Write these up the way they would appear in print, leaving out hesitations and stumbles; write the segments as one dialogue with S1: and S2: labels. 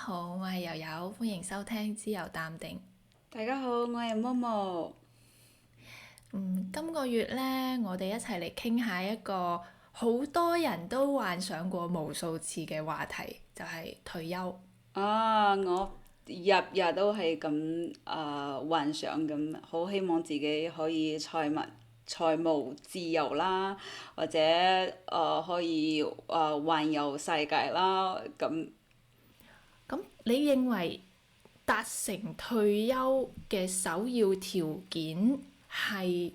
S1: 好，我係悠悠，歡迎收聽《自由淡定》。
S2: 大家好，我係 Momo。
S1: 今個月呢，我哋一齊嚟傾下一個好多人都幻想過無數次嘅話題，就係退休。
S2: 我日日都係咁幻想咁，好希望自己可以財務自由啦，或者可以環遊世界啦咁。
S1: 咁你認為達成退休嘅首要條件係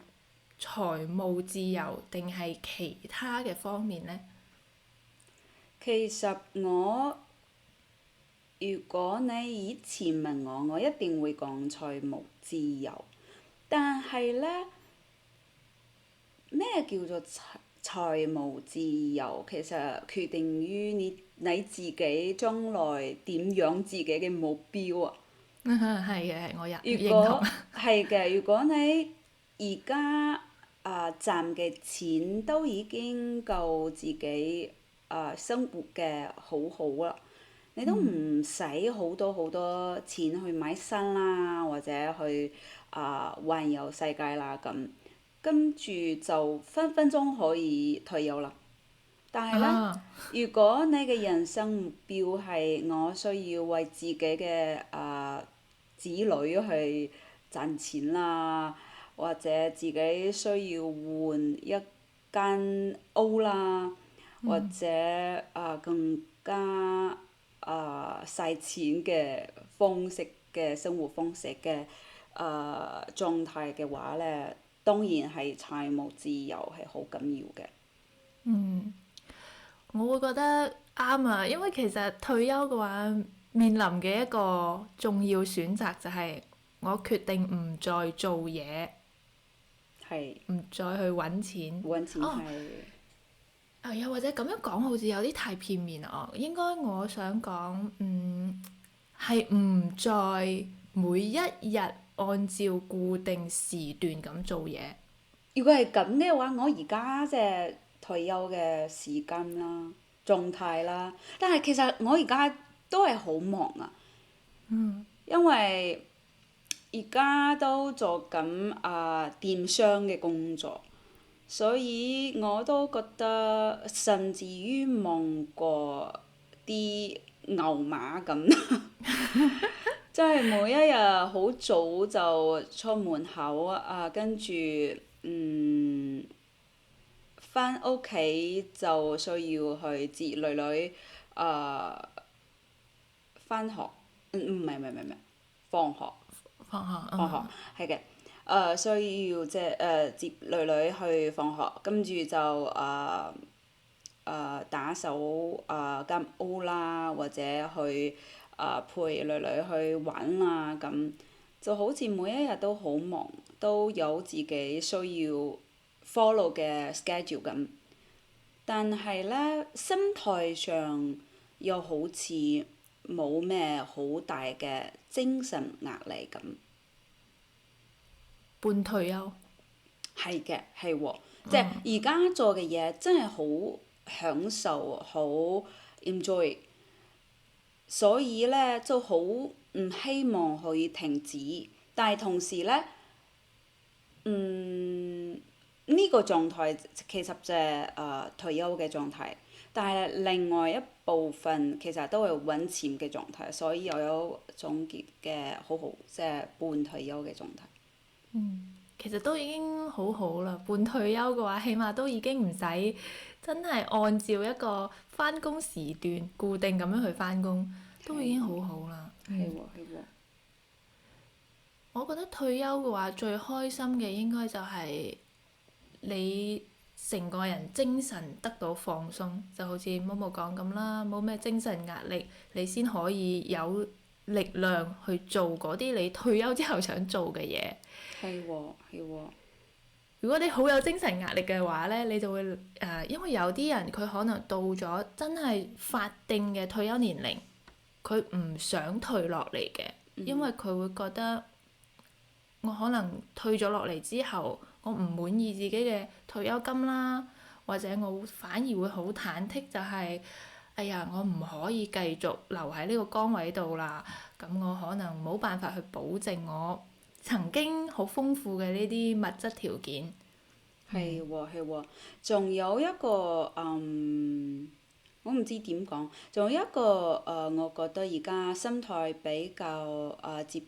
S1: 財務自由定係其他嘅方面呢？
S2: 其實如果你以前問我，我一定會講財務自由。但係呢，咩叫做財務自由？其實決定於你自己將來點樣自己嘅目標啊。
S1: 係嘅，係我認同。
S2: 如果係嘅，如果你而家賺嘅錢都已經夠自己生活嘅好好啦，你都唔使好多好多錢去買衫啦，或者去環遊世界啦咁，跟住就分分鐘可以退休啦。但係呢，
S1: 啊，
S2: 如果你嘅人生目標係我需要為自己嘅子女去賺錢啦，或者自己需要換一間屋啦，或者更加使錢嘅生活方式嘅狀態嘅話呢，當然係財務自由係好緊要嘅。
S1: 我會覺得啱啊，因為其實退休嘅話，面臨嘅一個重要選擇就係我決定唔再做嘢，
S2: 係
S1: 唔再去揾錢。
S2: 揾錢
S1: 哦，
S2: 係。
S1: 又或者咁樣講好似有啲太片面啦。應該我想講，係唔再每一日按照固定時段咁做嘢。
S2: 如果係咁嘅話，我而家即係退休嘅時間啦、狀態啦，但係其實我而家都係好忙啊，因為而家都做緊電商嘅工作，所以我都覺得甚至於忙過啲牛馬咁。即係每一日好早就出門口跟住翻屋企就需要去接女女啊翻學，唔係，放學。
S1: 放學，
S2: 放學係嘅，需要即係接女女去放學，跟住就打掃間屋啦，或者去陪女女去玩啦咁，就好似每一日都好忙，都有自己需要 follow 嘅 schedule 咁。但係呢，心態上又好似冇咩好大嘅精神壓力咁。
S1: 半退休。
S2: 係嘅，係喎，即係而家做嘅嘢真係好享受，好 enjoy，所以呢，就好唔希望可以停止，但係同時呢，呢個狀態其實就係退休嘅狀態，但係另外一部分其實都係揾錢嘅狀態，所以又有總結嘅好好，即係半退休嘅狀態。
S1: 其實都已經好好啦，半退休嘅話，起碼都已經唔使真係按照一個返工時段固定咁樣去返工，都已經好好啦。
S2: 係喎，係喎。
S1: 我覺得退休嘅話，最開心嘅應該就係你成個人精神得到放鬆，就好似 Momo 講咁啦，冇咩精神壓力，你先可以有力量去做嗰啲你退休之後想做嘅嘢。
S2: 係喎，係喎。
S1: 如果你好有精神壓力嘅話呢，你就會因為有啲人佢可能到咗真係法定嘅退休年齡，佢唔想退落嚟嘅，因為佢會覺得我可能退咗落嚟之後，我唔滿意自己嘅退休金啦，或者我反而會好忐忑，就係哎呀，我唔可以繼續留喺呢個崗位度啦，咁我可能冇辦法去保證我曾經好豐富嘅呢啲物質條件。
S2: 係喎係喎，仲有一個我唔知點講，仲有一個我覺得而家心態比較接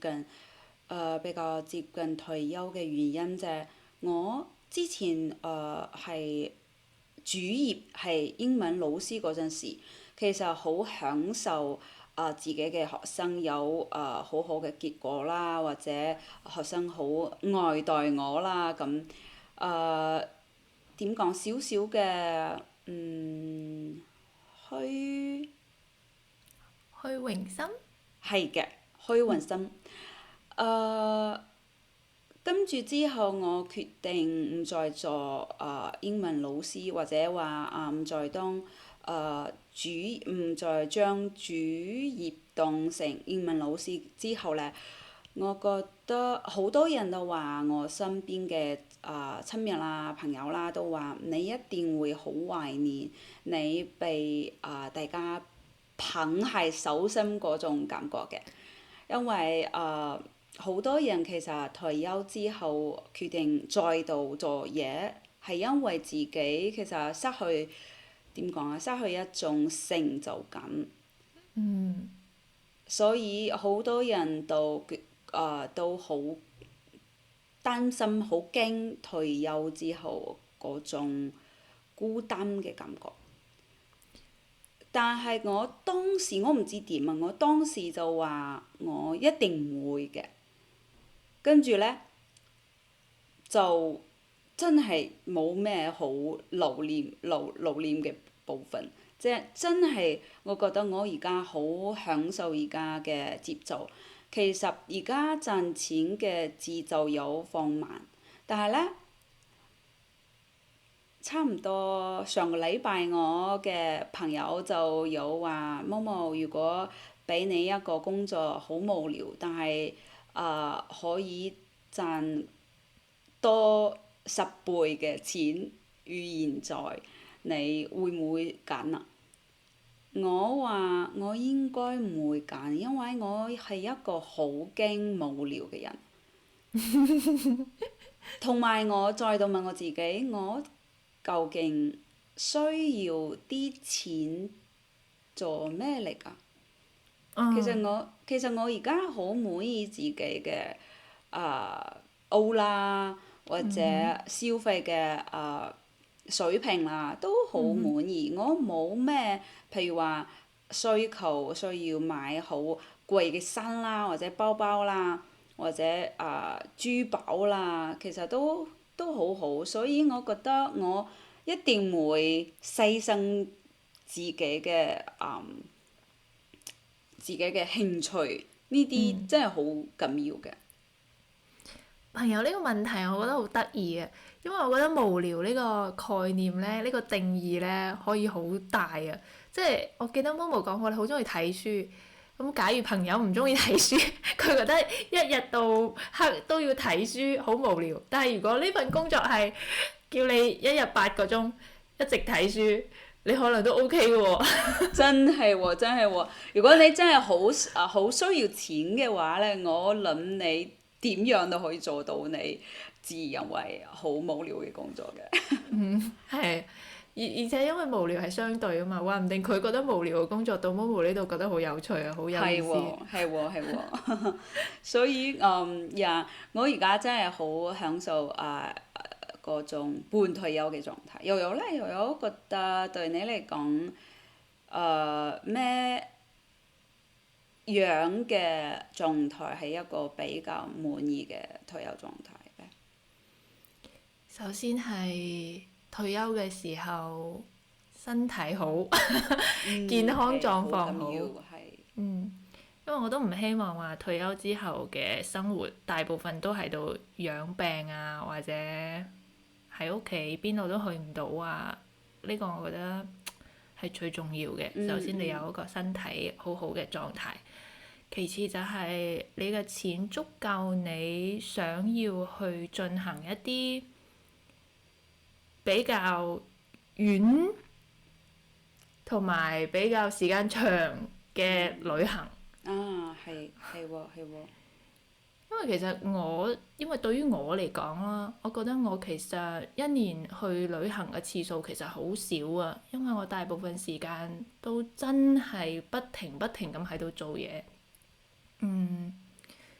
S2: 近退休嘅原因就係我之前係主業係英文老師嗰陣時，其實好享受自己嘅學生有好好嘅結果啦，或者學生好愛戴我啦咁。點講少少嘅虛
S1: 虛榮心。
S2: 係嘅虛榮心。跟住之後，我決定唔再做英文老師，或者話唔再當唔再將主業當成英文老師之後呢，我覺得好多人都話我身邊嘅親人啦、朋友啦，都話你一定會好懷念你被大家捧喺手心嗰種感覺嘅，因為好多人其實退休之後決定再度做嘢，係因為自己其實失去點講啊，失去一種成就感。
S1: 嗯。
S2: 所以好多人都好擔心、好驚退休之後嗰種孤單嘅感覺。但係我當時我唔知點啊，我當時就話我一定唔會嘅。跟住呢，就真係冇咩好留念嘅部分，即係真係我覺得我而家好享受而家嘅節奏。其實而家賺錢嘅節奏有放慢，但係呢，差唔多上個禮拜我嘅朋友就有話：Momo，如果俾你一個工作好無聊，但係可以賺多10倍嘅錢於現在，你會唔會揀啊？我話我應該唔會揀，因為我係一個好驚無聊嘅人。同埋我再度問我自己，我究竟需要啲錢做咩嚟㗎？其實我而家好滿意自己嘅歐啦，或者消費嘅水平啦，都好滿意。我冇咩譬如話需要買好貴嘅衫啦，或者包包啦，或者珠寶啦，其實都好好，所以我覺得我一定會犧牲自己嘅興趣，呢啲真係好緊要嘅。
S1: 朋友呢個問題，我覺得好得意啊，因為我覺得無聊呢個概念呢，呢個定義呢，可以好大啊！即係我記得 Momo 講過，你好中意睇書。咁假如朋友唔中意睇書，佢覺得一日到黑都要睇書，好無聊。但係如果呢份工作係叫你一日8個鐘一直睇書，你可能都 OK 嘅喎。
S2: 真係喎，真係喎！如果你真係好需要錢嘅話呢，我諗你點樣都可以做到你自認為好無聊嘅工作嘅。
S1: 係，而且因為無聊係相對啊嘛，話唔定佢覺得無聊嘅工作到 Momo 呢度覺得好有趣啊，好有意思。
S2: 係喎，係喎。所以我而家真係好享受嗰種半退休嘅狀態。又有覺得對你嚟講，咩樣嘅狀態係一個比較滿意嘅退休狀態咧？
S1: 首先係退休嘅時候身體好，健康狀況好。因為我都唔希望話退休之後嘅生活大部分都喺度養病啊，或者喺屋企邊度都去唔到啊。呢個我覺得係最重要嘅。首先你有一個身體好好嘅狀態，其次就係你嘅錢足夠你想要去進行一啲比較遠同埋比較時間長嘅旅行。
S2: 啊，係喎係喎。
S1: 因為其實因為對於我嚟講啦，我覺得我其實一年去旅行嘅次數其實好少啊，因為我大部分時間都真係不停不停咁喺度做嘢。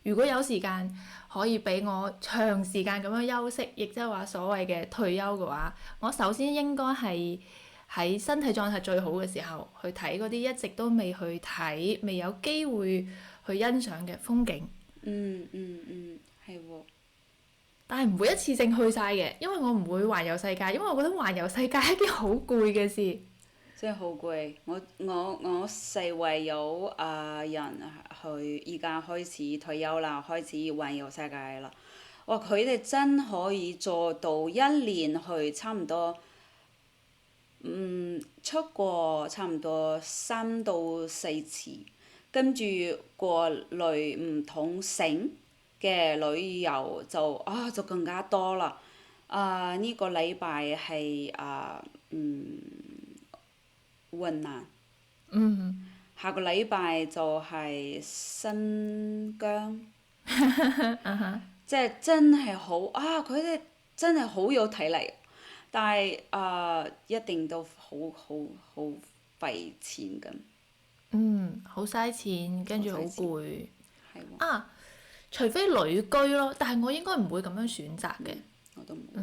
S1: 如果有時間可以俾我長時間咁樣休息，亦即係話所謂嘅退休嘅話，我首先應該係喺身體狀態最好嘅時候去睇嗰啲一直都未去睇、未有機會去欣賞嘅風景。
S2: 係喎。
S1: 但係唔會一次性去晒嘅，因為我唔會環遊世界，因為我覺得環遊世界係一件好攰嘅事。
S2: 真係好攰，我四圍有人去，而家開始退休啦，開始環遊世界啦。哇！佢哋真可以做到一年去差唔多，出國差唔多3到4次，跟住過嚟唔同省嘅旅遊就更加多啦。呢個禮拜係雲南。下個禮拜就係新疆。即係真係好佢哋真係好有體力，但係一定都好費錢咁。
S1: 好嘥錢，跟住好攰。
S2: 係喎。
S1: 除非旅居咯，但係我應該唔會咁樣選擇嘅。
S2: 我都唔會。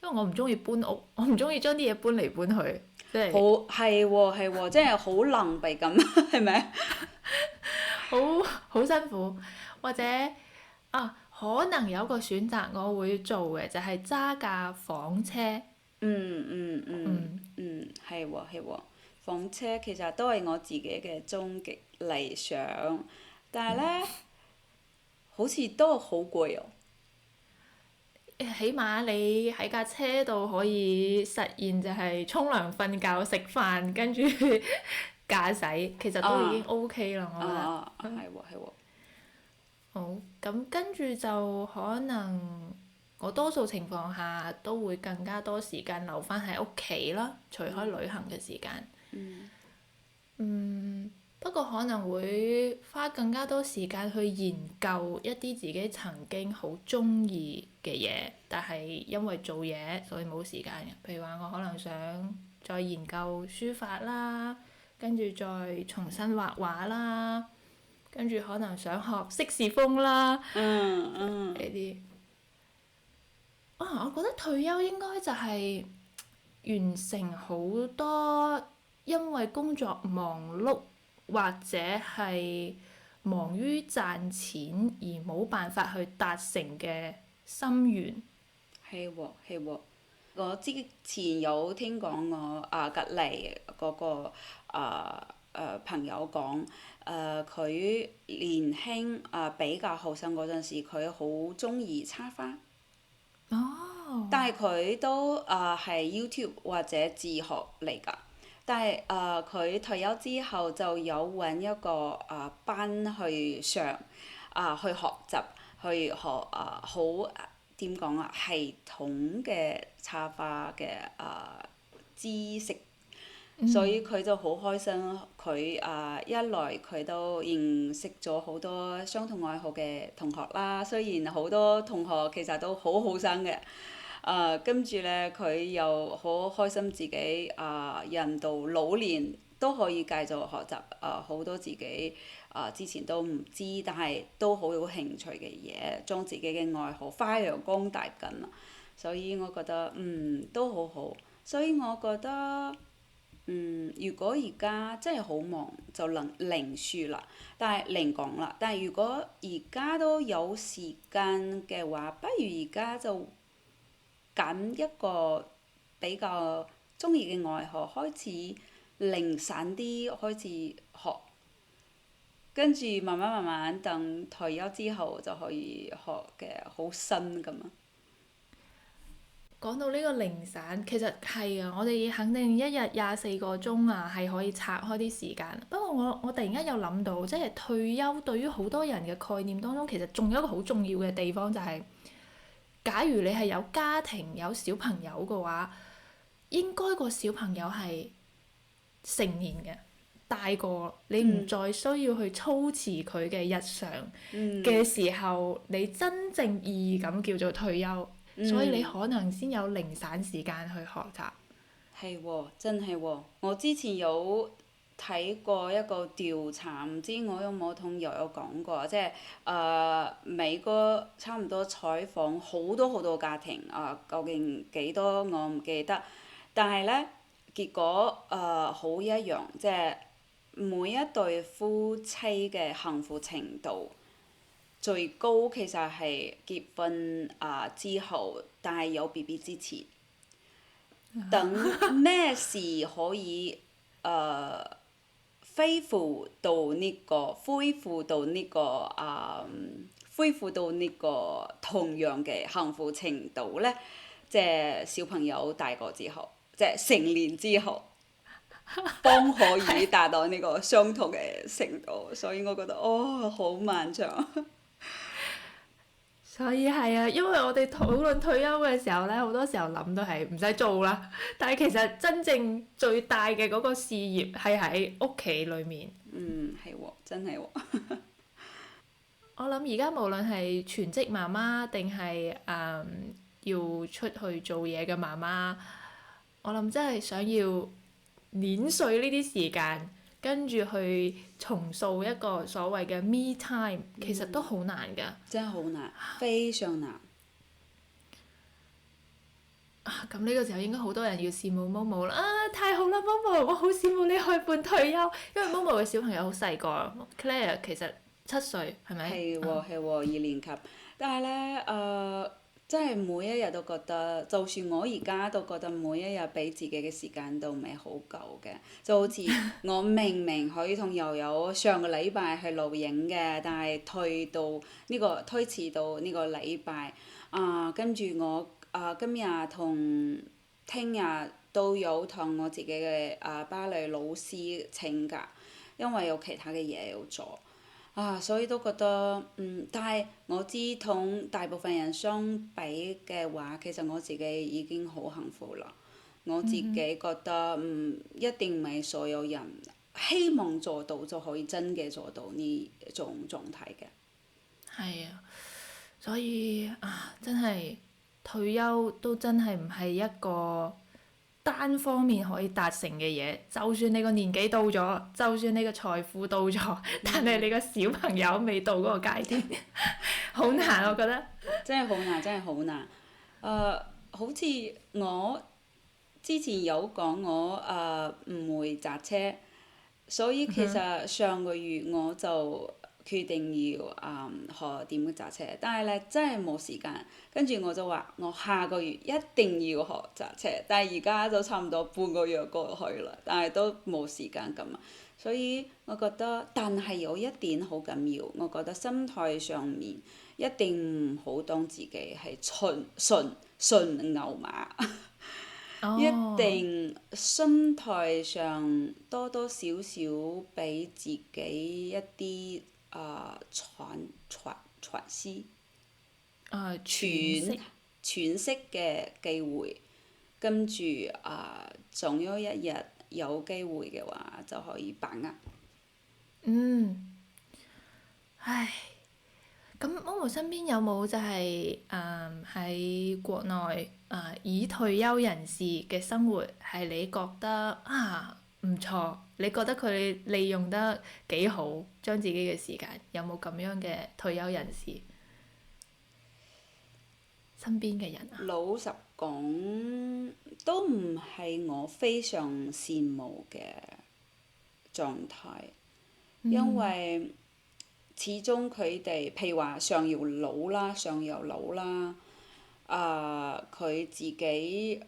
S1: 因為我唔中意搬屋，我唔中意將啲嘢搬嚟搬去，即係。
S2: 係喎，真係好狼狽咁，係咪？
S1: 好辛苦，或者可能有個選擇我會做嘅就係揸架房車。
S2: 係喎，房車其實都係我自己嘅終極理想，但係呢，好似都好攰哦。
S1: 起碼你喺架車度可以實現就係沖涼、瞓覺、食飯，跟住駕駛，其實都已經 OK 啦，我覺得。
S2: 係喎。
S1: 好，咁跟住就可能我多數情況下都會更加多時間留返喺屋企啦，除開旅行嘅時間。不過可能會花更加多時間去研究一啲自己曾經好鍾意嘅嘢，但係因為做嘢所以冇時間嘅。譬如話我可能想再研究書法啦，跟住再重新畫畫啦，跟住可能想學色士風啦，呢啲。我覺得退休應該就係完成好多因為工作忙碌或者係忙於賺錢而冇辦法去達成嘅心願。
S2: 係喎，我之前有聽講我隔離嗰個朋友講，佢年輕比較後生嗰陣時，佢好中意插花。但係佢都係 YouTube 或者自學嚟㗎。但係佢退休之後就有揾一個班去上，去學習，去學好點講啊，系統嘅插花嘅知識。所以佢就好開心，佢一來佢都認識咗好多相同愛好嘅同學啦，雖然好多同學其實都好後生嘅。跟住呢，佢又好開心自己人到老年都可以繼續學習好多自己之前都唔知，但係都好有興趣嘅嘢，將自己嘅愛好發揚光大緊啦。所以我覺得都好好，所以我覺得如果而家真係好忙，就能零書啦，零講啦。但係如果而家都有時間嘅話，不如而家就揀一個比較中意嘅愛好，開始零散啲開始學，跟住慢慢等退休之後就可以學嘅好新咁啊！
S1: 講到呢個零散，其實係啊，我哋肯定一日24個鐘啊，係可以拆開啲時間。不過我突然間又諗到，即係退休對於好多人嘅概念當中，其實仲有一個好重要嘅地方就係，假如你係有家庭有小朋友嘅話，應該個小朋友係成年嘅，大個，你唔再需要去操持佢嘅日常嘅時候，你真正意義咁叫做退休，所以你可能先有零散時間去學習。
S2: 係喎，真係喎！我之前有睇過一個調查，唔知我有冇同友友講過，即係美國差唔多採訪好多好多家庭究竟幾多我唔記得，但係呢，結果好一樣，即係每一對夫妻嘅幸福程度最高其實係結婚之後，但係有 BB 之前。等咩事可以恢復到呢個同樣嘅幸福程度呢？即係小朋友大個之後，即係成年之後，方可以達到呢個相同嘅程度，所以我覺得好漫長。
S1: 所以係啊，因為我哋討論退休嘅時候呢，好多時候諗到係唔使做啦，但係其實真正最大嘅嗰個事業係喺屋企裏面。
S2: 係喎，真係喎。
S1: 我諗而家無論係全職媽媽定係要出去做嘢嘅媽媽，我諗真係想要碾碎呢啲時間，跟住去重塑一個所謂嘅 me time，其實都好難㗎。
S2: 真係好難，非常難。
S1: 咁呢個時候應該好多人要羨慕 Momo 啦！太好啦，Momo，我好羨慕你可以半退休，因為 Momo 嘅小朋友好細個，Claire 其實7歲，係咪？
S2: 係喎係喎，2年級。但係呢，真係每一日都覺得，就算我而家都覺得每一日俾自己嘅時間都唔係好夠嘅。就好似我明明可以同友友上個禮拜去露營嘅，但係推遲到呢個禮拜。跟住我今日同聽日都有同我自己嘅芭蕾老師請假，因為有其他嘅嘢要做。所以都覺得但係我知同大部分人相比嘅話，其實我自己已經好幸福啦。我自己覺得一定唔係所有人希望做到就可以真嘅做到呢種狀態嘅。
S1: 係啊，所以真係退休都真係唔係一個單方面可以達成嘅嘢，就算你個年紀到咗，就算你個財富到咗，但係你個小朋友未到嗰個階段，好難我覺得。
S2: 真係好難，真係好難。好似我之前有講我唔會揸車，所以其實上個月我就決定要學點樣揸車，但係呢，真係冇時間。跟住我就話我下個月一定要學揸車，但係而家就差唔多半個月過去啦，但係都冇時間咁啊。所以我覺得，但係有一點好緊要，我覺得心態上面一定唔好當自己係純牛馬。一定心態上多多少少俾自己一啲喘息、喘息嘅機會，跟住總有一日有機會嘅話就可以把握。
S1: 唉，咁 Momo 身邊有冇就係喺國內以退休人士嘅生活係你覺得唔錯，你覺得佢利用得幾好，將自己嘅時間，有冇咁樣嘅退休人士？身邊嘅人啊？
S2: 老實講，都唔係我非常羨慕嘅狀態，因為始終佢哋譬如話上有老啦，佢自己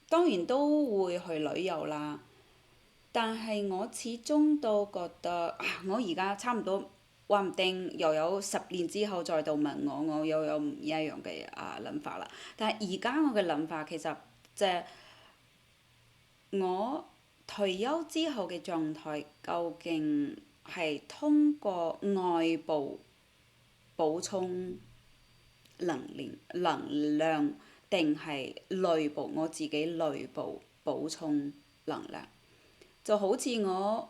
S2: 當然都會去旅遊啦，但係我始終都覺得我而家差唔多話唔定又有10年之後再度問我，我又有唔一樣嘅諗法啦。但係而家我嘅諗法其實即係我退休之後嘅狀態究竟係通過外部補充能量，定係內部我自己內部補充能量。就好似我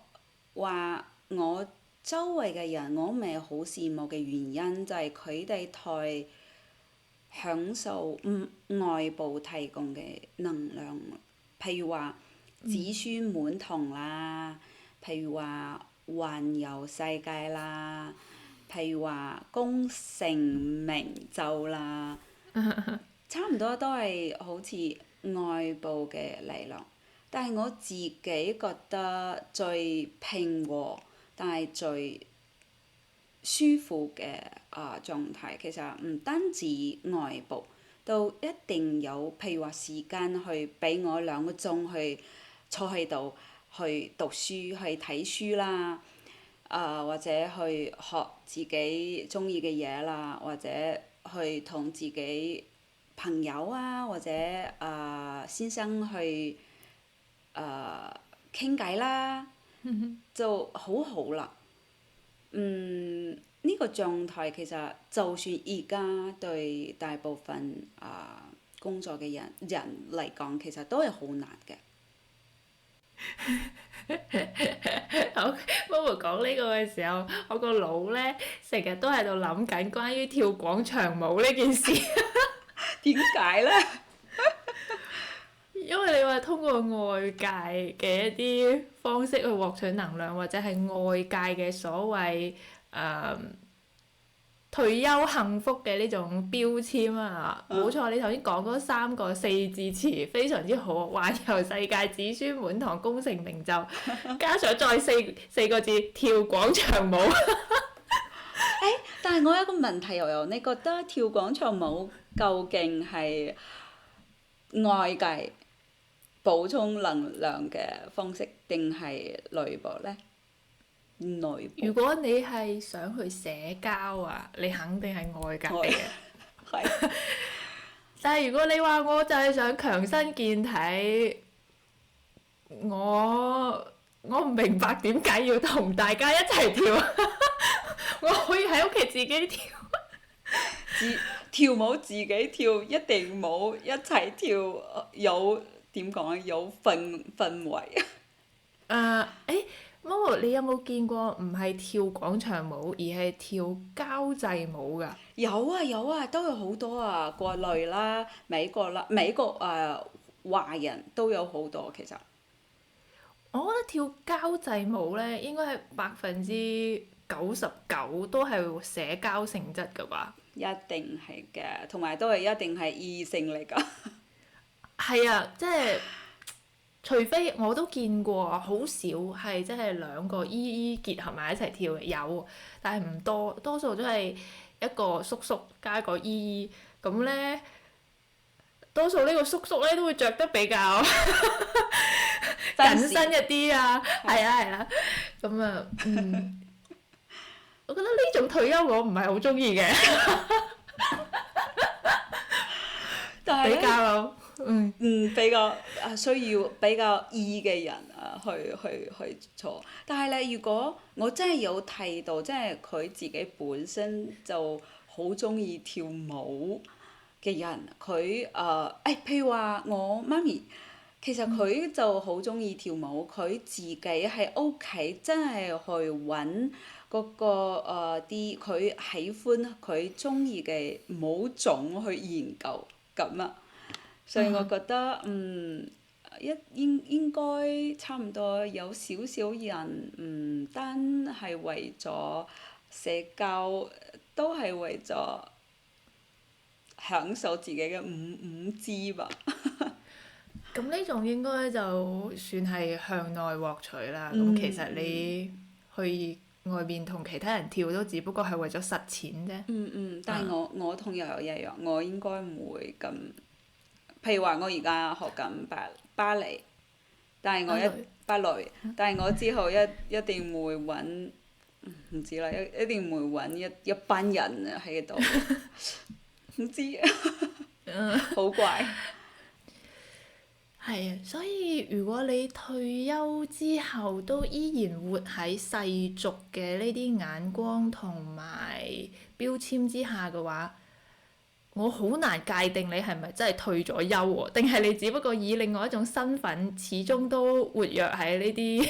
S2: 話我周圍嘅人，我咪好羨慕嘅原因就係佢哋太享受外部提供嘅能量，譬如話子孫滿堂啦，譬如話環遊世界啦，譬如話功成名就啦，差唔多都係好似外部嘅力量。但係我自己覺得最平和，但係最舒服嘅狀態，其實唔單止外部，都一定有，譬如話時間去俾我2個鐘去坐喺度去讀書去睇書啦，或者去學自己中意嘅嘢啦，或者去同自己朋友啊或者先生去傾偈啦，就好好啦。呢個狀態其實就算而家對大部分工作嘅人嚟講，其實都係好難嘅。
S1: 好，Momo 講呢個嘅時候，我個腦呢成日都喺度諗緊關於跳廣場舞呢件事。
S2: 點解呢？
S1: 因為你話通過外界嘅一啲方式去獲取能量，或者係外界嘅所謂退休幸福嘅呢種標籤啊，冇錯，你頭先講嗰3個4字詞非常之好，環遊世界、子孫滿堂、功成名就，加上再四個字跳廣場舞。
S2: 但係我有一個問題又你覺得跳廣場舞究竟係外界補充能量嘅方式，定係內部呢？內部。
S1: 如果你係想去社交啊，你肯定係外界嘅。
S2: 係。
S1: 但係如果你話我就係想強身健體，我唔明白點解要同大家一齊跳。我可以喺屋企自己跳。
S2: 跳舞自己跳，一定冇一齊跳有點講啊？有氛圍。
S1: Momo，你有冇見過唔係跳廣場舞，而係跳交際舞㗎？
S2: 有啊，都有好多啊，國內啦、美國啦、華人都有好多其實。
S1: 我覺得跳交際舞呢，應該係99%都係社交性質㗎啩。
S2: 一定係嘅，同埋都係一定係異性嚟㗎。
S1: 係啊，即係除非我都見過，好少係即係2個姨姨結合埋一齊跳嘅，有，但係唔多，多數都係一個叔叔加一個姨姨，咁呢，多數呢個叔叔呢都會着得比較緊身一啲啊，係啊，咁啊，我覺得呢種退休我唔係好中意嘅。
S2: 但係
S1: 比較
S2: 比較需要比較易嘅人去做。但係咧，如果我真係有睇到，即係佢自己本身就好中意跳舞嘅人，佢譬如話我媽咪，其實佢就好中意跳舞，佢自己喺屋企真係去揾嗰個啲佢喜歡佢中意嘅舞種去研究咁啊。所以我覺得應該差唔多有少少人唔單係為咗社交，都係為咗享受自己嘅五肢吧。
S1: 咁呢種應該就算係向內獲取啦。咁其實你去外面同其他人跳都只不過係為咗實踐啫。
S2: 但係我同悠悠一樣，我應該唔會咁。譬如話，我而家學緊芭蕾，但係芭蕾，但係我之後一定會揾唔知啦，一定會揾一班人喺度，唔知好怪。
S1: 係啊，所以如果你退休之後都依然活喺世俗嘅呢啲眼光同埋標籤之下嘅話，我好難界定你係咪真係退咗休喎，定係你只不過以另外一種身份，始終都活躍喺呢啲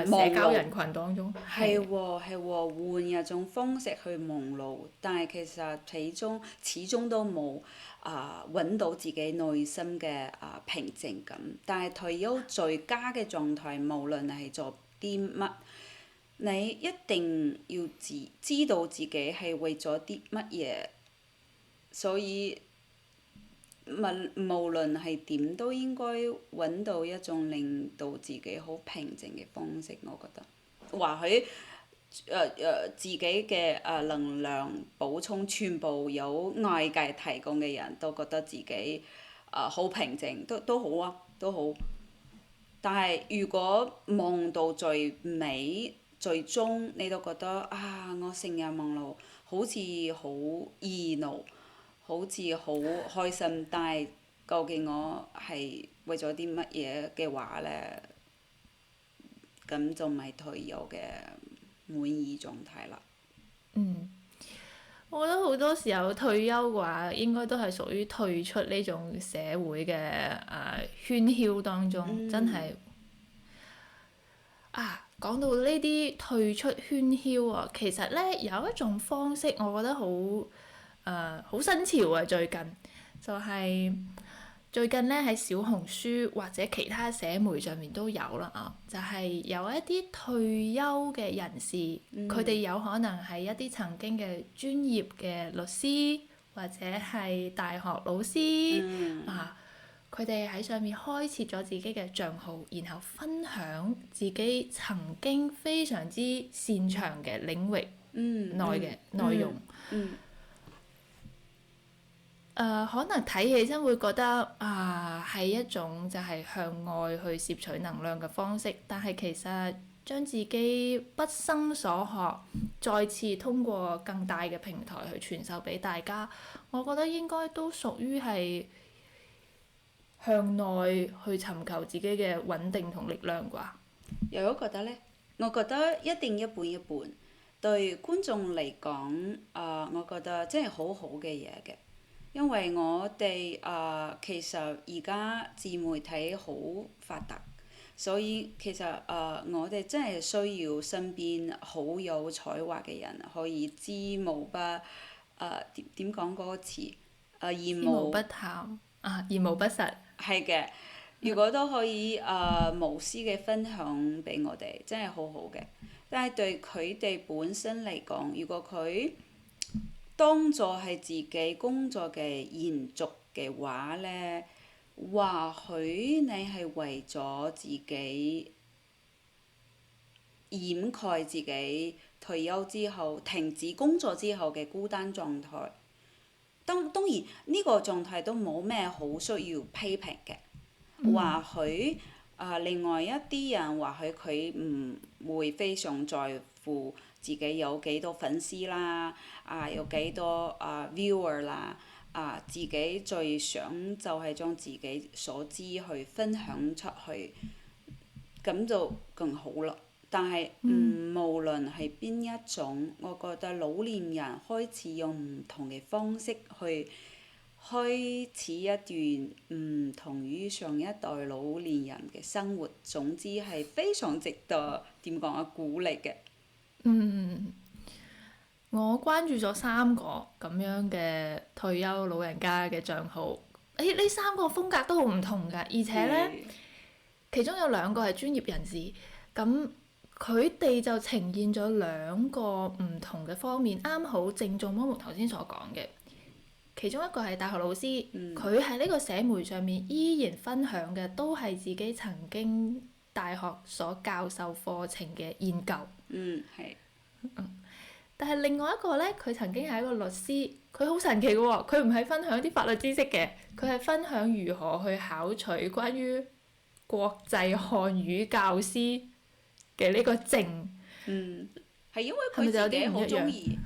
S1: 社交人群當中。
S2: 係喎係喎，換一種方式去忙碌，但係其實始終都冇揾到自己內心嘅平靜感。但係退休最佳嘅狀態，無論係做啲乜，你一定要知道自己係為咗啲乜嘢，所以無論係點都應該揾到一種令到自己好平靜嘅方式，我覺得。或許自己嘅能量補充全部由外界提供嘅人都覺得自己好平靜，都好啊，都好。但係如果忙到最尾，最終你都覺得我成日忙碌，好似好熱鬧，好似好開心，但係究竟我係為咗啲乜嘢嘅話呢？咁就唔係退休嘅滿意狀態啦。
S1: 我覺得好多時候退休嘅話，應該都係屬於退出呢種社會嘅喧囂當中，真係講到呢啲退出喧囂啊，其實呢有一種方式，我覺得好新潮啊！最近就係、最近呢喺小紅書或者其他社媒上面都有啦就係有一啲退休嘅人士，佢哋有可能係一啲曾經嘅專業嘅律師或者係大學老師佢哋喺上面開設咗自己嘅帳號，然後分享自己曾經非常之擅長嘅領域內嘅內容。可能睇起身會覺得係一種就係向外去攝取能量嘅方式，但係其實將自己畢生所學，再次通過更大嘅平台去傳授俾大家，我覺得應該都屬於係向內去尋求自己嘅穩定同力量啩。
S2: 又有覺得呢？我覺得一定一半一半。對觀眾嚟講，我覺得真係好好嘅嘢嘅。因為我哋其實而家自媒體好發達，所以其實我哋真係需要身邊好有才華嘅人，可以知無不點講嗰個詞言無
S1: 不談言無不實。
S2: 係嘅，如果都可以無私嘅分享俾我哋，真係好好嘅。但係對佢哋本身嚟講，如果佢當作係自己工作嘅延續嘅話呢，或許你係為咗自己掩蓋自己退休之後、停止工作之後嘅孤單狀態。當然呢個狀態都冇咩好需要批評嘅。或許另外一啲人，或許佢唔會非常在乎自己有幾多粉絲啦，有幾多viewer 啦，自己最想就係將自己所知去分享出去，咁就更好啦。但係無論係邊一種，我覺得老年人開始用唔同嘅方式去開始一段唔同於上一代老年人嘅生活，總之係非常值得點講鼓勵嘅。
S1: 我關注咗3個咁樣嘅退休老人家嘅帳號，呢3個風格都好唔同㗎，而且呢，其中有2個係專業人士，咁佢哋就呈現咗2個唔同嘅方面，啱好正中Momo頭先所講嘅。其中一個係大學老師，佢喺呢個社媒上面依然分享嘅都係自己曾經大學所教授課程嘅研究。但係另外一個呢，佢曾經係一個律師，佢好神奇嘅喎，佢唔係分享啲法律知識嘅，佢係分享如何去考取關於國際漢語教師嘅呢個證。
S2: 係因為佢自己好中意。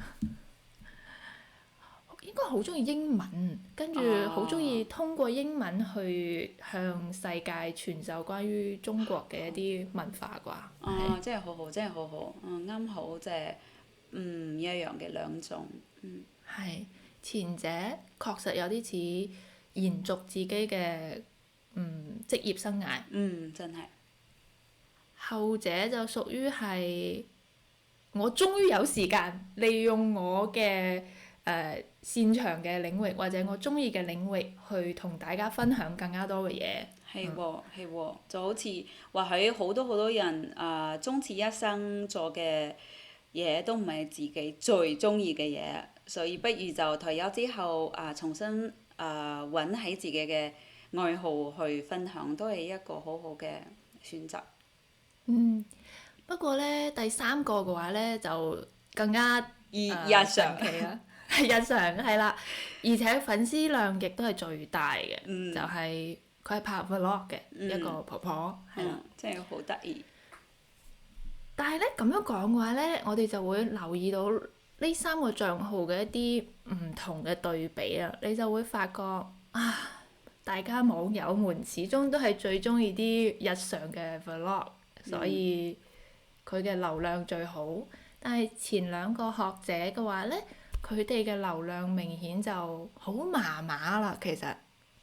S1: 應該好中意英文，跟住好中意通過英文去向世界傳授關於中國嘅一啲文化啩。
S2: 真係好好，真係好好。啱好即係唔一樣嘅2種。
S1: 係，前者確實有啲似延續自己嘅職業生涯，
S2: 真係。
S1: 後者就屬於係我終於有時間利用我嘅擅長嘅領域或者我中意嘅領域去同大家分享更加多嘅嘢。
S2: 係喎，係喎，就好似或許好多好多人終其一生做嘅嘢都唔係自己最中意嘅嘢，所以不如就退休之後重新揾起自己嘅愛好去分享，都係一個好好嘅選擇。
S1: 不過呢，第三個嘅話呢，就更加
S2: 日常
S1: 神奇啦，係日常係啦，而且粉絲量亦都係最大嘅，就係佢係拍 vlog 嘅一個婆婆，係啦。
S2: 真係好得意。
S1: 但係咧咁樣講嘅話咧，我哋就會留意到呢三個帳號嘅一啲唔同嘅對比啦，你就會發覺大家網友們始終都係最中意啲日常嘅 vlog，所以佢嘅流量最好。但係前兩個學者嘅話咧，佢哋嘅流量明顯就好麻麻啦，其實。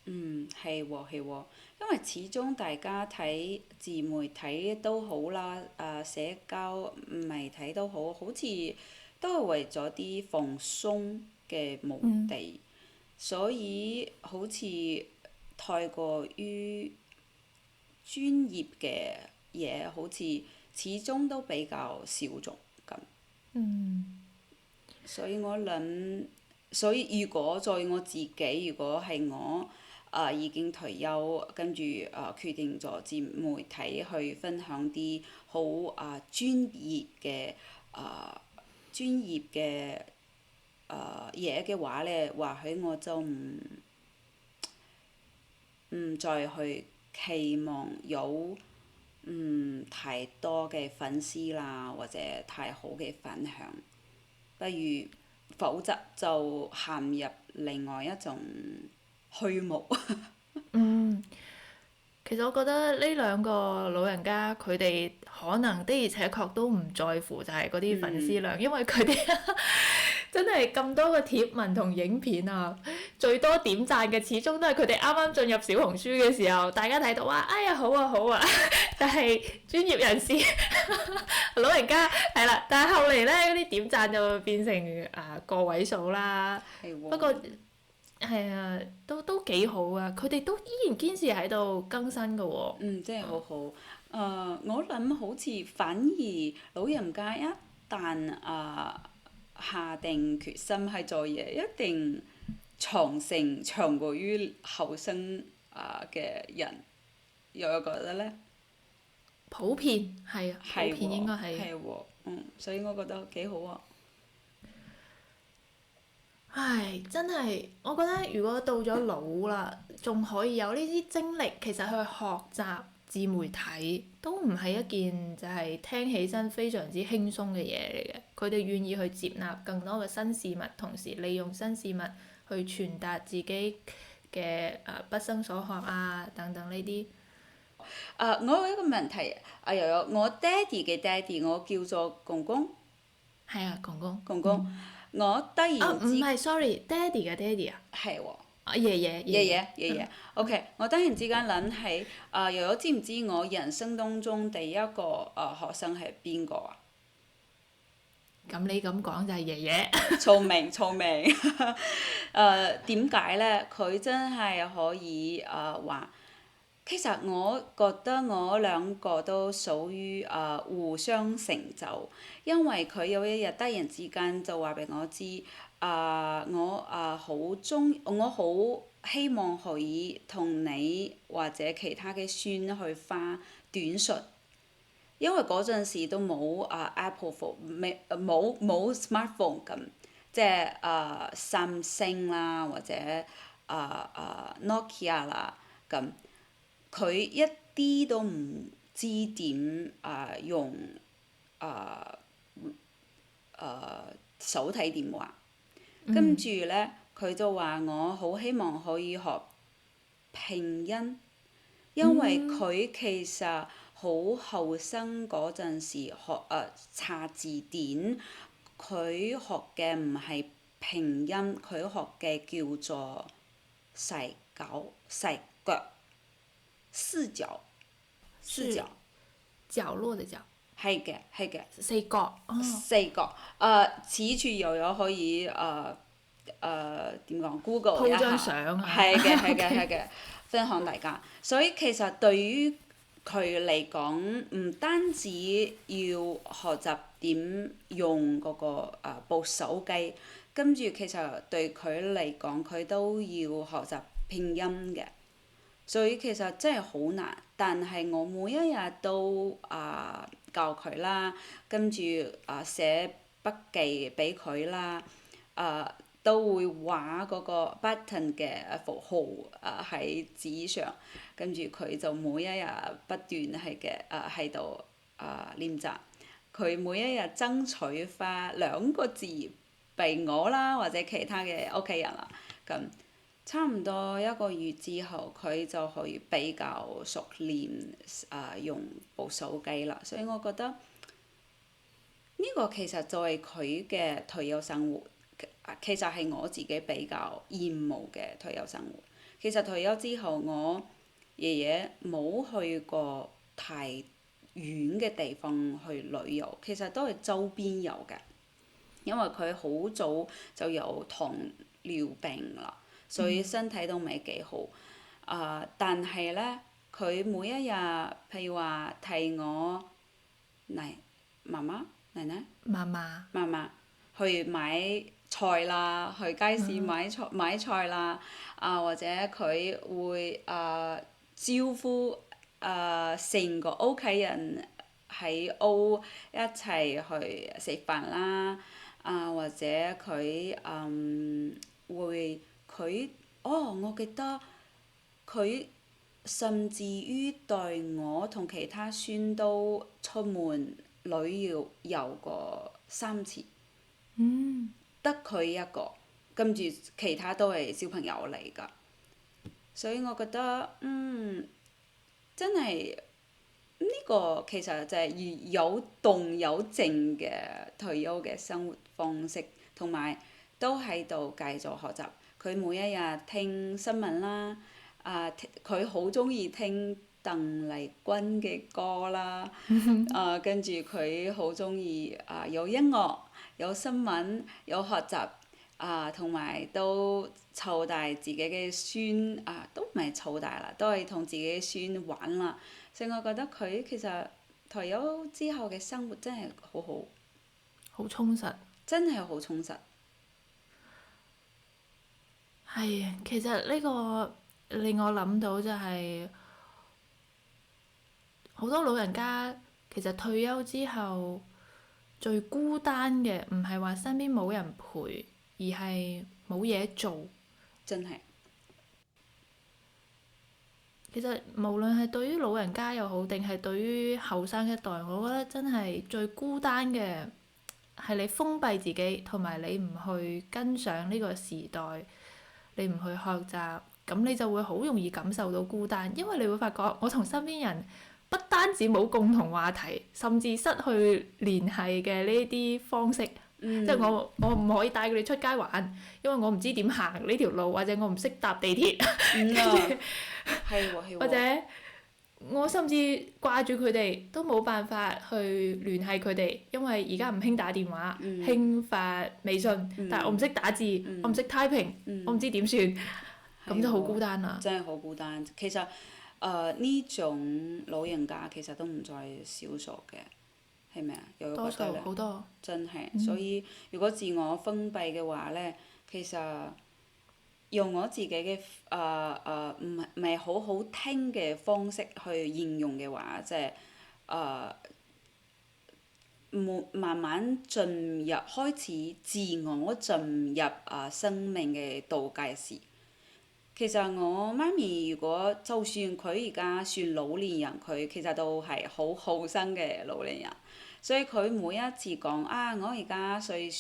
S2: 係喎係喎，因為始終大家睇自媒體都好啦，社交媒體都好，好似都係為咗啲放鬆嘅目的，所以好似太過於專業嘅嘢，好似始終都比較少眾咁。所以我諗，所以如果在我自己，如果係我已經退休，跟住決定咗自媒體去分享啲好專業嘅嘢嘅話咧，或許我就唔再去期望有太多嘅粉絲啦，或者太好嘅分享，不如否則就陷入另外一種虛無。
S1: 其實我覺得呢兩個老人家佢哋可能的而且確都唔在乎就係嗰啲粉絲量，因為佢哋真係咁多個貼文同影片啊，最多點讚嘅始終都係佢哋啱啱進入小紅書嘅時候，大家睇到哎呀好啊好啊，但係專業人士老人家係啦，但係後嚟呢，嗰啲點讚就會變成個位數啦。不過係啊，都幾好啊！佢哋都依然堅持喺度更新㗎喎。
S2: 真係好好。我諗好似反而老人家一旦下定決心係做嘢，一定長勝長過於後生嘅人，又有覺得呢？
S1: 普遍係啊，普遍應該係。
S2: 係喎，所以我覺得幾好啊。
S1: 唉，真係，我覺得如果到咗老啦，仲可以有呢啲精力，其實去學習自媒體都唔係一件就係聽起身非常之輕鬆嘅嘢嚟嘅。佢哋願意去接納更多嘅新事物，同時利用新事物去傳達自己嘅畢生所學等等呢啲。
S2: 我有一個問題，又有我爹哋嘅爹哋，我叫做公公。
S1: 係啊，公公。
S2: 公公，我突然之
S1: 唔係，sorry，爹哋嘅爹哋啊。
S2: 係喎。
S1: 爺爺。
S2: OK，我突然之間諗起，又有知唔知我人生當中第一個學生係邊個啊？
S1: 咁你咁講就係爺爺。
S2: 聰明。點解呢？佢真係可以話。其實我覺得我兩個都屬於互相成就，因為佢有一日突然之間就話俾我知，我好希望可以同你或者其他嘅孫去發短信，因為嗰陣時都冇Apple phone，冇 smartphone 咁，即係三星啦或者Nokia 啦咁。佢一啲都唔知點用手提電話，跟住呢，佢就話我好希望可以學拼音，因為佢其實好後生嗰陣時學查字典，佢學嘅唔係拼音，佢學嘅叫做細腳四角，四角，
S1: 角落嘅角，
S2: 係嘅係嘅。
S1: 四角，哦，
S2: 四角，此處又有可以點講 Google 一
S1: 鋪張
S2: 下，
S1: 相啊，
S2: 係嘅係嘅
S1: OK
S2: 係嘅，分享大家。所以其實對於佢嚟講，唔單止要學習點用嗰個部手機，跟住其實對佢嚟講，佢都要學習拼音嘅。所以其實真係好難，但係我每一日都教佢啦，跟住寫筆記俾佢啦，都會畫嗰個 button 嘅符號喺紙上，跟住佢就每一日不斷喺度練習，佢每一日爭取翻2個字俾我啦，或者其他嘅屋企人啦，咁。差唔多1個月之後，佢就可以比較熟練用部手機啦，所以我覺得呢個其實就係佢嘅退休生活，其實係我自己比較厭惡嘅退休生活。其實退休之後，我爺爺冇去過太遠嘅地方去旅遊，其實都係周邊遊嘅，因為佢好早就有糖尿病啦。所以身體都唔係幾好，但係咧，佢每一日，譬如話提我媽媽、奶奶、媽媽去買菜啦，去街市買菜啦，或者佢會招呼成個屋企人喺屋一齊去食飯啦，或者佢會。我記得佢甚至於對我同其他孫都出門旅遊過3次，得佢一個，跟住其他都係小朋友嚟㗎，所以我覺得真係呢個其實就係有動有靜嘅退休嘅生活方式，同埋都喺度繼續學習。佢每一日聽新聞啦，佢好中意聽鄧麗君嘅歌啦，跟住佢好中意有音樂、有新聞、有學習，同埋都湊大自己嘅孫，都唔係湊大啦，都係同自己嘅孫玩啦。所以我覺得佢其實退休之後嘅生活真係好好，
S1: 好充實。
S2: 真係好充實。
S1: 係啊，其實呢個令我諗到就係好多老人家其實退休之後最孤單嘅唔係話身邊冇人陪，而係冇嘢做。
S2: 真係。
S1: 其實無論係對於老人家又好，定係對於後生一代，我覺得真係最孤單嘅係你封閉自己，同埋你唔去跟上呢個時代。你唔去學習，咁你就會好容易感受到孤單，因為你會發覺我同身邊人不單止冇共同話題，甚至失去聯繫嘅呢啲方式。即係我唔可以帶佢哋出街玩，因為我唔知點行呢條路，或者我唔識搭地鐵。或者我甚至掛住佢哋，都冇辦法去聯繫佢哋，因為而家唔興打電話，興發微信，但係我唔識打字，我唔識 typing，我唔知點算，咁就好孤單啦。
S2: 真係好孤單。其實呢種老人家其實都唔再少數嘅，係咪啊？有冇覺得咧？
S1: 多數好多。
S2: 真係，所以如果自我封閉嘅話咧，其實用我自己嘅唔係好好聽嘅方式去形容嘅話，即係慢慢開始自我進入生命嘅倒計時。其實我媽咪如果就算佢而家算老年人，佢其實都係好後生嘅老年人，所以佢每一次講我而家歲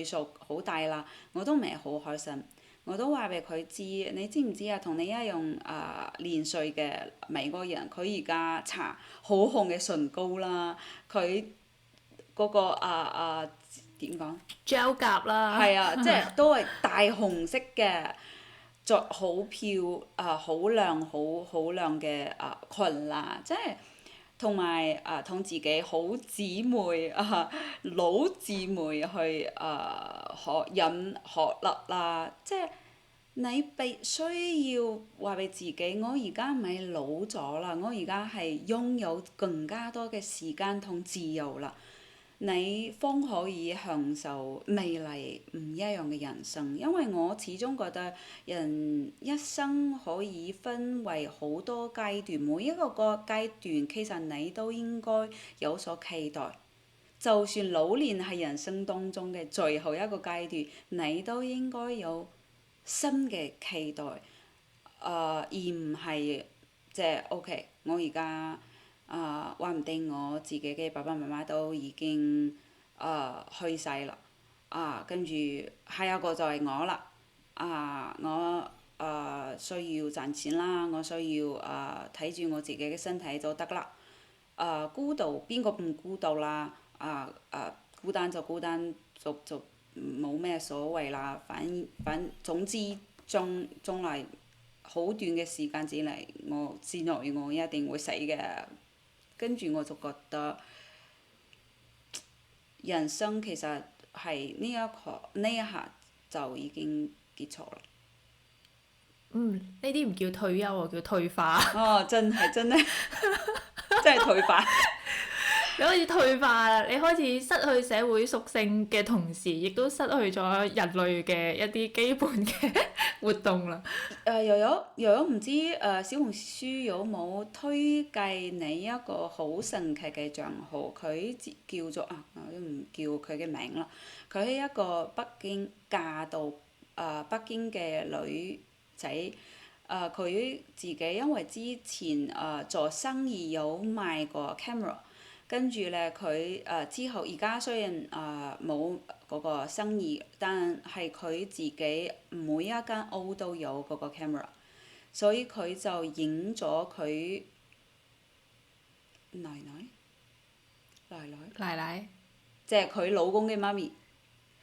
S2: 數好大啦，我都唔係好開心。我都話俾佢知，你知唔知啊？同你一樣年歲嘅美國人，佢而家搽好紅嘅唇膏啦，佢嗰個點講？gel
S1: 甲啦。
S2: 係啊，即係都係大紅色嘅，着好亮好亮嘅裙啦，即係同埋同自己好姊妹老姊妹去學飲學歷啦，即係你必須要話俾自己，我而家唔係老咗啦，我而家係擁有更加多嘅時間同自由啦。你方可以享受未來唔一樣嘅人生，因為我始終覺得人一生可以分為好多階段，每一個階段其實你都應該有所期待。就算老年係人生當中嘅最後一個階段，你都應該有新嘅期待，而唔係即係 OK，我而家。話唔定我自己嘅爸爸媽媽都已經去世啦，跟住下一個就係我啦，我需要賺錢啦，我需要睇住我自己嘅身體就得啦，孤獨邊個唔孤獨啦？孤單就孤單，就冇咩所謂啦，總之將來好短嘅時間之內我一定會死嘅。跟住我就覺得人生其實係呢一下就已經結束啦。
S1: 呢啲唔叫退休喎，叫退化。
S2: 哦，真係真係真係退化。
S1: 你開始退化啦，你開始失去社會屬性嘅同時，亦都失去咗人類嘅一啲基本嘅活動啦。
S2: 又有唔知小紅書有冇推介你一個好神奇嘅帳號？佢叫做我都唔叫佢嘅名啦。佢係一個北京嫁到北京嘅女仔。佢自己因為之前做生意有賣過 camera。跟住咧，佢之後而家雖然冇嗰個生意，但係佢自己每一間屋都有嗰個 camera，所以佢就影咗佢奶奶，即係佢老公嘅媽咪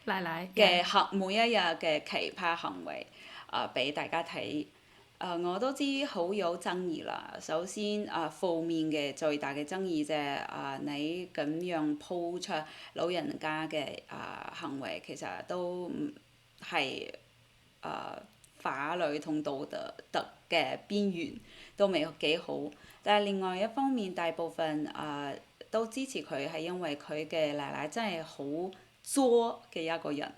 S2: 嘅每一日嘅奇葩行為俾大家睇。我都知好有爭議啦。首先負面嘅最大嘅爭議就係你咁樣 po 出老人家嘅行為，其實都唔係法律同道德嘅邊緣，都未幾好。但係另外一方面，大部分都支持佢係因為佢嘅奶奶真係好作嘅一個人。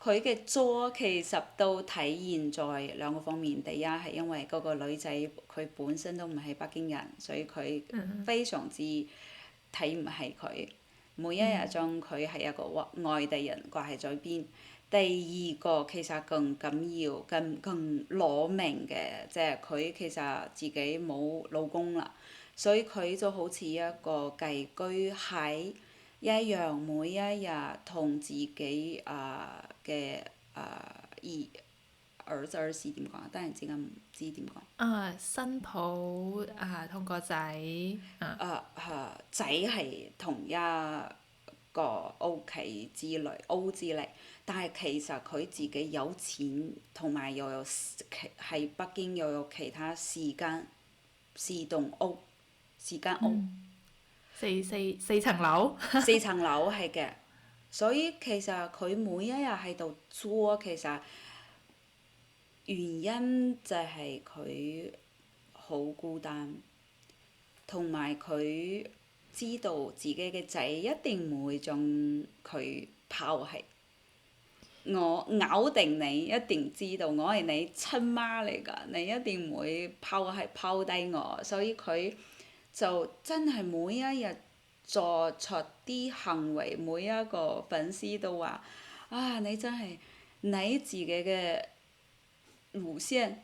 S2: 佢嘅作其實都體現在兩個方面，第一係因為嗰個女仔佢本身都唔係北京人，所以佢非常之睇唔起佢，每一日將佢係一個外地人掛喺嘴邊。第二個其實更緊要、更攞命嘅，即係佢其實自己冇老公啦，所以佢就好似一個寄居蟹一樣，每一日同自己嘅兒子點講啊？突然之間唔知點講。
S1: 新抱同個仔。
S2: 仔係同一個屋企之類，但係其實佢自己有錢，同埋又有喺北京又有其他4間棟屋。
S1: 四層樓。
S2: 4層樓係嘅，所以其實佢每一日喺度作，其實原因就係佢好孤單，同埋佢知道自己嘅仔一定唔會將佢拋棄。我咬定你一定知道我係你親媽嚟㗎，你一定唔會拋低我，所以佢就真係每一日做出啲行為，每一個粉絲都話：你真係你自己嘅弧線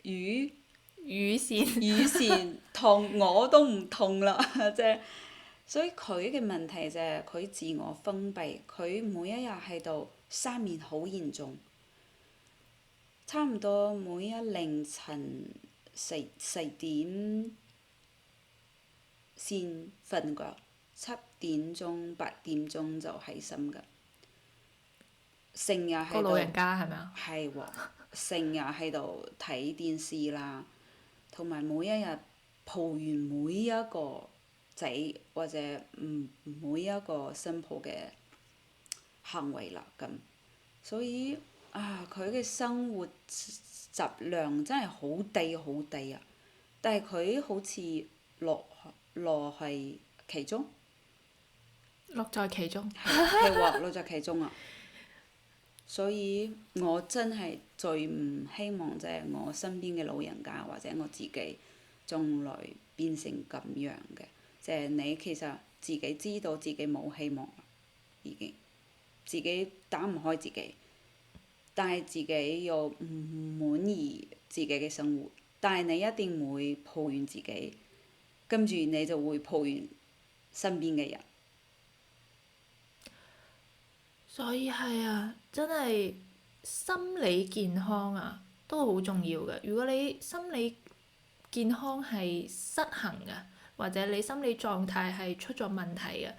S2: 魚線同我都唔同啦，即係，所以佢嘅問題就係佢自我封閉，佢每一日喺度失眠好嚴重，差唔多每一凌晨4點先瞓覺， 7點鐘8點鐘就起身㗎，成日喺度。
S1: 個老人家係咪啊？
S2: 係喎，成日喺度睇電視啦，同埋每一日抱完每一個仔或者每一個新抱嘅行為啦咁，所以佢嘅生活質量真係好低好低啊！但係佢好似樂樂喺其中，
S1: 樂在其中。
S2: 係喎，樂在其中啊！所以我真係最唔希望就係我身邊嘅老人家或者我自己，將來變成咁樣嘅，就係你其實自己知道自己冇希望啦，已經自己打唔開自己，但係自己又唔滿意自己嘅生活，但係你一定會抱怨自己，跟住你就會抱怨身邊嘅人。
S1: 所以係啊，真係心理健康啊，都好重要嘅。如果你心理健康係失衡嘅，或者你心理狀態係出咗問題嘅，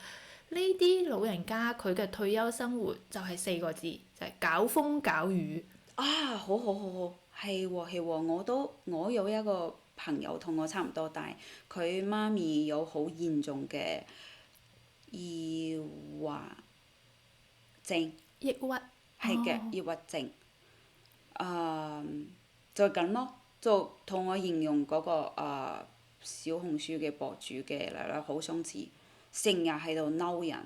S1: 呢啲老人家佢嘅退休生活就係4個字，就係搞風搞雨。
S2: 好好好好，係喎係喎，我有一個朋友同我差唔多大，佢媽咪有好嚴重嘅抑鬱症。
S1: 抑鬱。
S2: 係嘅，抑鬱症。就咁咯，就同我形容嗰個小紅書嘅博主嘅奶奶好相似，成日喺度嬲人，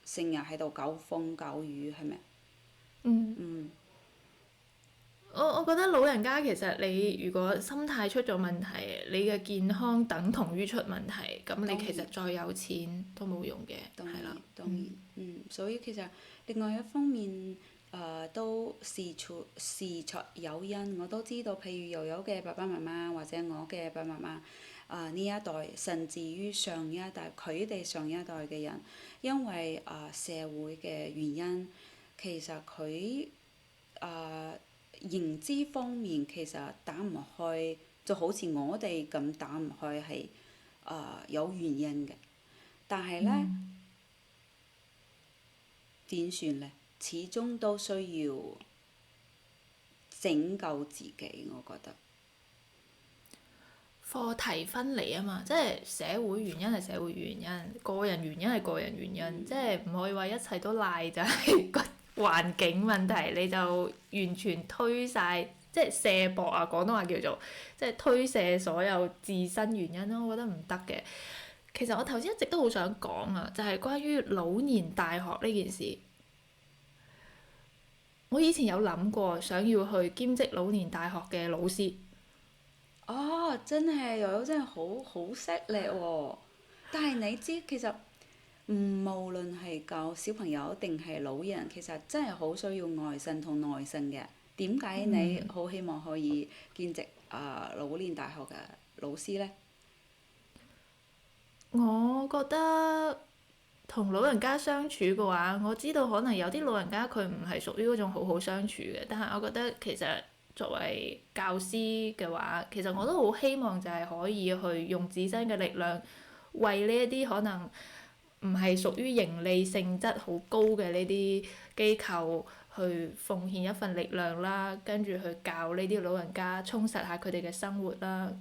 S2: 成日喺度搞風搞雨，係咪？
S1: 我覺得老人家其實你如果心態出咗問題，你嘅健康等同於出問題，咁你其實再有錢都冇用嘅，係啦。
S2: 當然，所以其實另外一方面，都事出有因，我都知道，譬如悠悠嘅爸爸媽媽或者我嘅爸爸媽媽，呢一代，甚至於上一代，佢哋上一代嘅人，因為社會嘅原因，其實佢認知方面其實打唔開，就好似我哋咁打唔開係有原因嘅，但係呢，點算呢？始終都需要拯救自己，我覺得。
S1: 課題分離啊嘛，即係社會原因係社會原因，個人原因係個人原因，即係唔可以話一切都賴就係個環境問題，你就完全推晒，即係卸膊啊！廣東話叫做，即係推卸所有自身原因咯，我覺得唔得嘅。其實我頭先一直都好想講啊，就係關於老年大學呢件事。我以前有諗過想要去兼職老年大學嘅老師。
S2: 真係悠悠真係好犀利喎！但係你知其實，無論係教小朋友定係老人，其實真係好需要愛心同耐心嘅。點解你好希望可以兼職老年大學嘅老師呢？
S1: 我覺得同老人家相處嘅話，我知道可能有啲老人家佢唔係屬於嗰種好好相處嘅，但係我覺得其實作為教師嘅話，其實我都好希望就係可以去用自身嘅力量，為呢一啲可能唔係屬於盈利性質好高嘅呢啲機構去奉獻一份力量啦，跟住去教呢啲老人家，充實下佢哋嘅生活啦，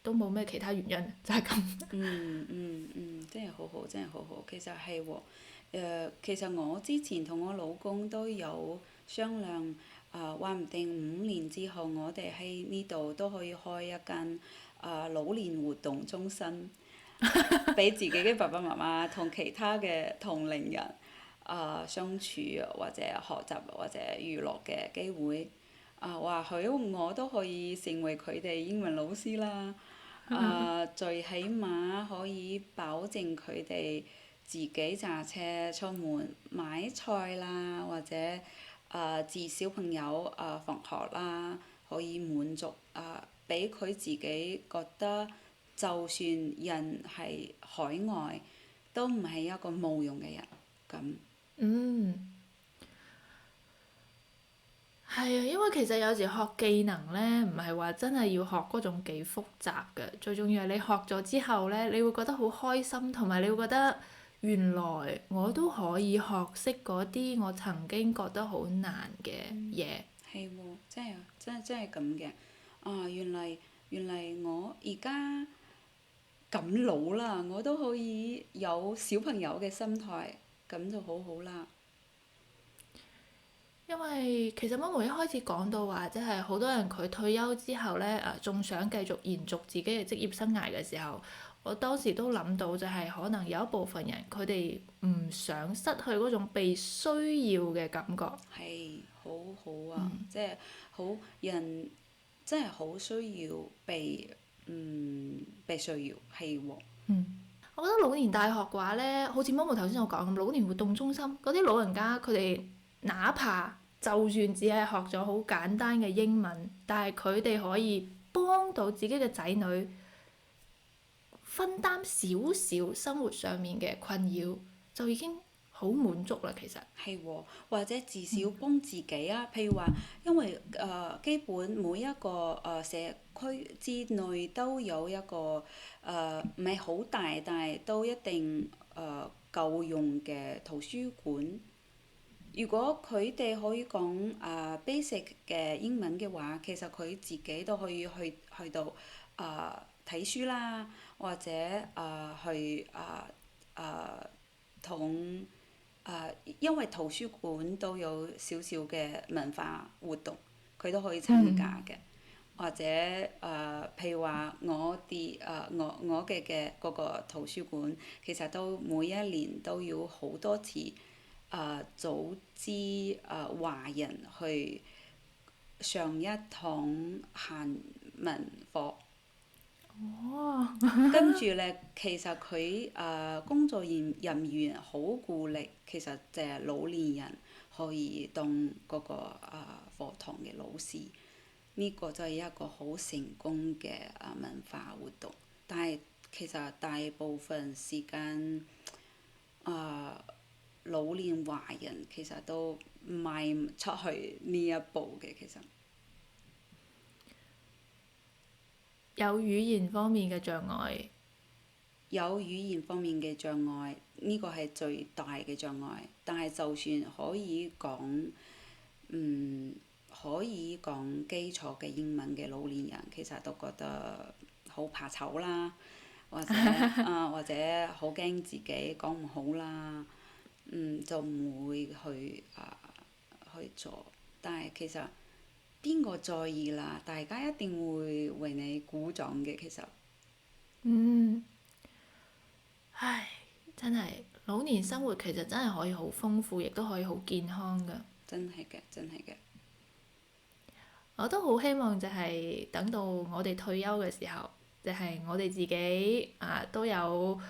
S1: 都冇咩其他原因，就係咁。
S2: 真係好好，真係好好。其實係喎，其實我之前同我老公都有商量，話唔定5年之後，我哋喺呢度都可以開一間老年活動中心，俾自己嘅爸爸媽媽同其他嘅同齡人相處或者學習或者娛樂嘅機會。或許我都可以成為佢哋英文老師啦。最起碼可以保證佢哋自己揸車出門買菜啦，或者接小朋友放學啦，可以滿足俾佢自己覺得，就算人係海外，都唔係一個冇用嘅人咁。
S1: 係啊，因為其實有時學技能咧，唔係話真係要學嗰種幾複雜嘅，最重要係你學咗之後咧，你會覺得好開心，同埋你會覺得原來我都可以學識嗰啲我曾經覺得好難嘅嘢。
S2: 係喎，真係真係咁嘅。啊，原嚟我而家咁老啦，我都可以有小朋友嘅心態，咁就好好啦。
S1: 因為其實媽媽一開始講到話，即係好多人佢退休之後咧，仲想繼續延續自己嘅職業生涯嘅時候，我當時都諗到就係可能有一部分人佢哋唔想失去嗰種被需要嘅感覺。
S2: 係，好好啊，即係好人真係好需要被需要，係喎。
S1: 我覺得老年大學嘅話咧，好似 Momo 頭先我講咁，老年活動中心嗰啲老人家佢哋哪怕就算只係學咗好簡單嘅英文，但係佢哋可以幫到自己嘅仔女分擔少少生活上面嘅困擾，就已經好滿足啦。其實
S2: 係喎，或者至少幫自己啊。譬如話，因為基本每一個社區之內都有一個唔係好大，但係都一定夠用嘅圖書館。如果佢哋可以講basic 嘅英文嘅話，其實佢自己都可以去到睇書啦，或者去同因為圖書館都有少少嘅文化活動，佢都可以參加嘅。或者譬如話我嘅嗰個圖書館，其實都每一年都有好多次組織華人去上一堂韓文課。
S1: 哦，
S2: 跟住咧，其實佢工作人員好鼓勵，其實就係老年人可以當嗰個課堂嘅老師，呢個就係一個好成功嘅文化活動。但係其實大部分時間老年華人其實都邁唔出去呢一步嘅，其實。
S1: 有語言方面嘅障礙。
S2: 有語言方面嘅障礙，呢個係最大嘅障礙。但係就算可以講，可以講基礎嘅英文嘅老年人，其實都覺得好怕醜啦，或者或者好驚自己講唔好啦，就唔會去做。但係其實邊個在意啦？大家一定會為你鼓掌嘅，其實。
S1: 唉，真係老年生活其實真係可以好豐富，亦都可以好健康㗎。
S2: 真係嘅，真係嘅。
S1: 我都好希望就係等到我哋退休嘅時候，就係我哋自己都有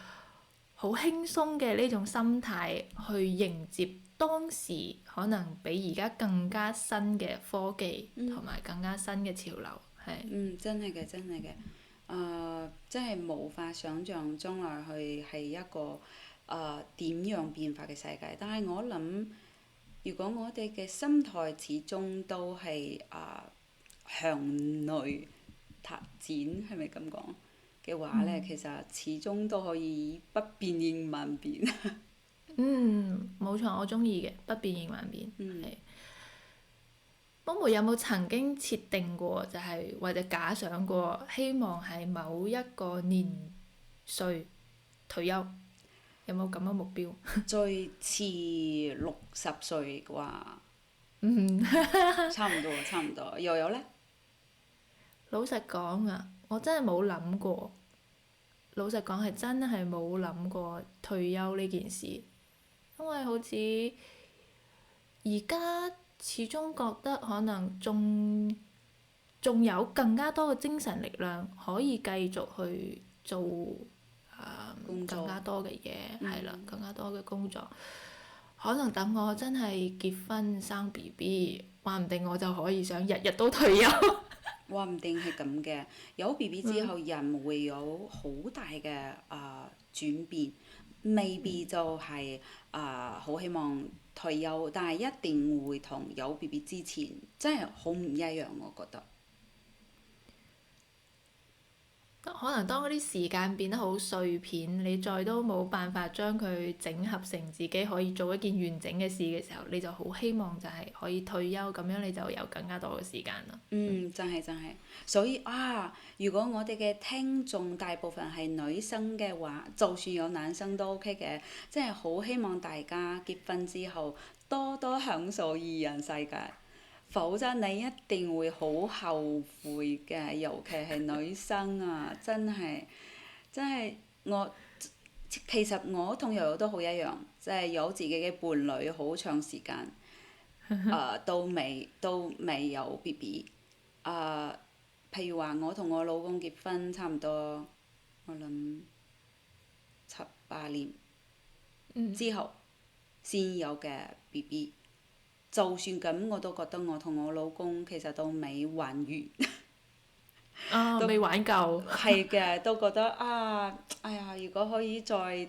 S1: 好輕鬆嘅呢種心態去迎接當時可能比而家更加新嘅科技同埋更加新嘅潮流，係。
S2: 真係嘅，真係嘅。真係無法想像將來去係一個點樣變化嘅世界。但係我諗，如果我哋嘅心態始終都係向內發展，係咪咁講嘅話咧？其實始終都可以不變應萬變。
S1: 冇錯，我中意嘅不變應萬變。
S2: 嗯。
S1: 係。Momo有冇曾經設定過，就係或者假想過，希望喺某一個年歲退休？有冇咁嘅目標？
S2: 最遲60歲嘅話，差唔多，差唔多。又有咧？
S1: 老實講啊，我真係冇諗過。老實講係真係冇諗過退休呢件事，因為好似而家始終覺得可能仲有更加多嘅精神力量可以繼續去做更加多嘅嘢，係啦，更加多嘅工作。可能等我真係結婚生 BB，話唔定我就可以想日日都退休。
S2: 話唔定係咁嘅，有 BB 之後人會有好大嘅轉變，未必就係好希望退休，但係一定會同有 BB 之前真係好唔一樣，我覺得。
S1: 可能當嗰啲時間變得好碎片，你再都冇辦法將佢整合成自己可以做一件完整嘅事嘅時候，你就好希望就係可以退休，咁樣你就有更加多嘅時間啦。
S2: 真係真係，所以啊，如果我哋嘅聽眾大部分係女生嘅話，就算有男生都 OK 嘅，即係好希望大家結婚之後多多享受二人世界，否則你一定會好後悔嘅，尤其係女生啊，真係我其實我同柔柔都好一樣，即係有自己嘅伴侶好長時間，都未有 BB。譬如話我同我老公結婚差唔多，我諗7、8年之後先有嘅 BB。就算咁，我都覺得我同我老公其實都未玩完。
S1: 啊，未玩夠。
S2: 係嘅，都覺得啊，哎呀！如果可以再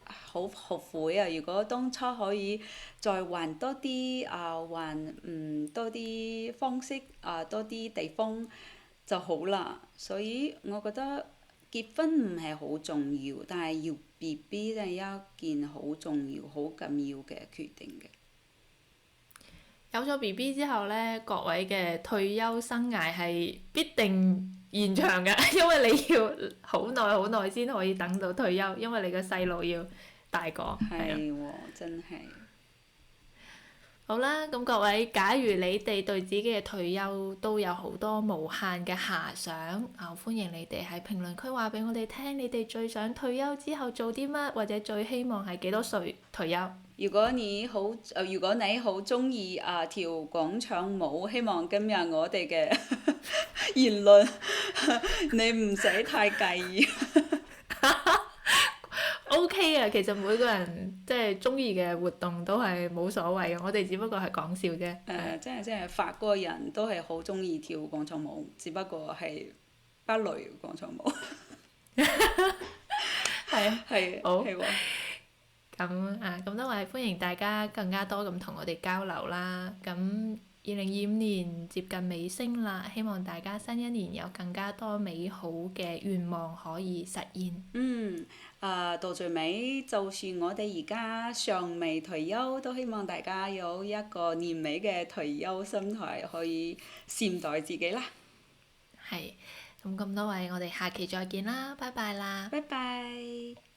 S2: 好後悔啊！如果當初可以再玩多啲玩多啲方式多啲地方就好啦。所以我覺得結婚唔係好重要，但係要 BB 係一件好重要、好緊要嘅決定嘅。
S1: 有咗 BB 之後呢，各位嘅退休生涯係必定延長㗎，因為你要好耐好耐先可以等到退休，因為你個細路要大個。
S2: 係喎，真係。
S1: 好啦，咁各位，假如你哋對自己嘅退休都有好多無限嘅遐想，歡迎你哋喺評論區話俾我哋聽，你哋最想退休之後做啲乜，或者最希望係幾多歲退休？
S2: 如果你好中意跳廣場舞，希望今日我哋嘅言論你唔使太介意。
S1: O.K. 啊，其實每個人即係中意嘅活動都係冇所謂嘅，我哋只不過係講笑啫。
S2: 即係法國人都係好中意跳廣場舞，只不過係芭蕾廣場舞。
S1: 係啊。
S2: 係
S1: 好。
S2: 係喎。
S1: 咁都係歡迎大家更加多咁同我哋交流啦。咁2025年接近尾聲啦，希望大家新一年有更加多美好嘅願望可以實現。
S2: 到最尾，就算我哋而家尚未退休，都希望大家有一個完美嘅退休心態，可以善待自己啦。
S1: 係。咁多位，我哋下期再見啦，拜拜啦。
S2: 拜拜。